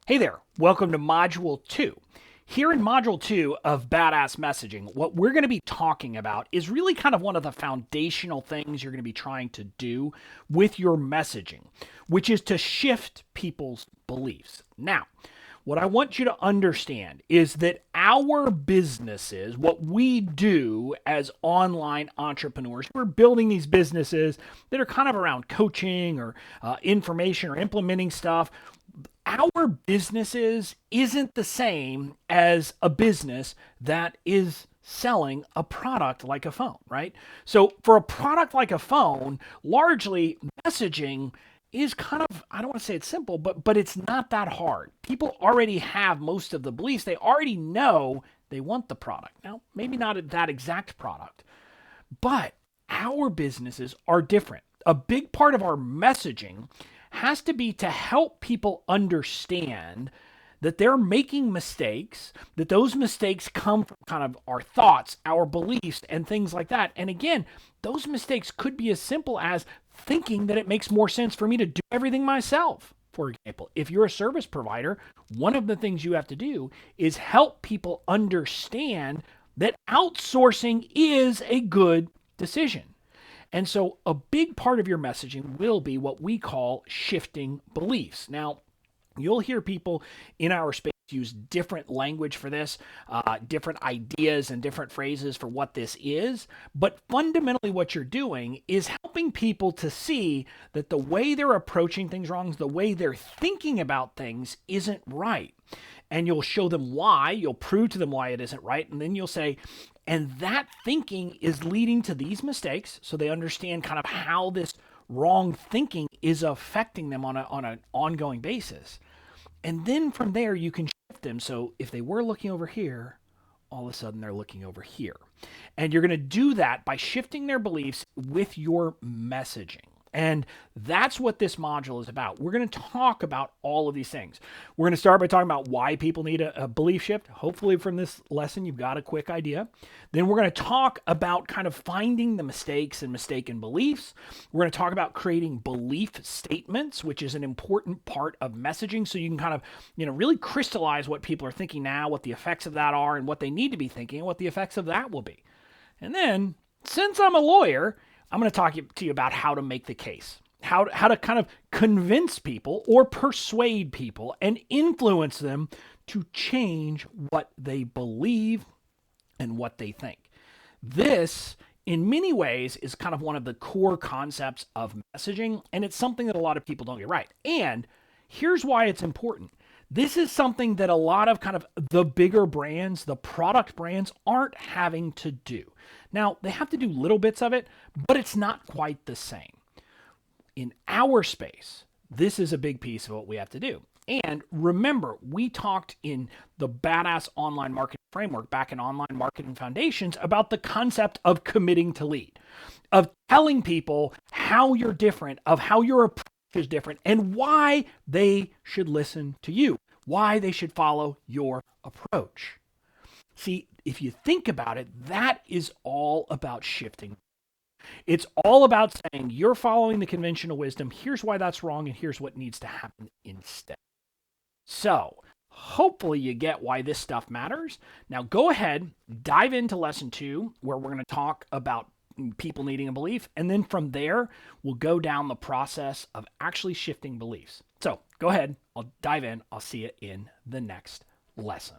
Hey there, welcome to Module 2. Here in Module 2 of Badass Messaging, what we're going to be talking about is really kind of one of the foundational things you're going to be trying to do with your messaging, which is to shift people's beliefs. Now, what I want you to understand is that our businesses, what we do as online entrepreneurs, we're building these businesses that are kind of around coaching or information or implementing stuff. Our businesses isn't the same as a business that is selling a product like a phone, right? So for a product like a phone, largely messaging is kind of, I don't want to say it's simple, but it's not that hard. People already have most of the beliefs. They already know they want the product. Now, maybe not that exact product, but our businesses are different. A big part of our messaging has to be to help people understand that they're making mistakes, that those mistakes come from kind of our thoughts, our beliefs, and things like that. And again, those mistakes could be as simple as thinking that it makes more sense for me to do everything myself. For example, if you're a service provider, one of the things you have to do is help people understand that outsourcing is a good decision. And so a big part of your messaging will be what we call shifting beliefs. Now, you'll hear people in our space use different language for this, different ideas and different phrases for what this is. But fundamentally, what you're doing is helping people to see that the way they're approaching things wrong, the way they're thinking about things isn't right. And you'll show them why, you'll prove to them why it isn't right, and then you'll say, and that thinking is leading to these mistakes, so they understand kind of how this wrong thinking is affecting them on an ongoing basis. And then from there, you can shift them. So if they were looking over here, all of a sudden they're looking over here. And you're going to do that by shifting their beliefs with your messaging. And that's what this module is about. We're going to talk about all of these things. We're going to start by talking about why people need a belief shift. Hopefully from this lesson, you've got a quick idea. Then we're going to talk about kind of finding the mistakes and mistaken beliefs. We're going to talk about creating belief statements, which is an important part of messaging. So you can kind of, really crystallize what people are thinking now, what the effects of that are, and what they need to be thinking, and what the effects of that will be. And then, since I'm a lawyer, I'm going to talk to you about how to make the case, how to kind of convince people or persuade people and influence them to change what they believe and what they think. This, in many ways, is kind of one of the core concepts of messaging, and it's something that a lot of people don't get right. And here's why it's important. This is something that a lot of kind of the bigger brands, the product brands, aren't having to do. Now, they have to do little bits of it, but it's not quite the same. In our space, this is a big piece of what we have to do. And remember, we talked in the Badass Online Marketing Framework back in Online Marketing Foundations about the concept of committing to lead, of telling people how you're different, of how your approach is different, and why they should listen to you, why they should follow your approach. See, if you think about it, that is all about shifting. It's all about saying you're following the conventional wisdom. Here's why that's wrong, and here's what needs to happen instead. So, hopefully you get why this stuff matters. Now go ahead, dive into lesson 2, where we're going to talk about people needing a belief. And then from there, we'll go down the process of actually shifting beliefs. So go ahead, I'll dive in. I'll see you in the next lesson.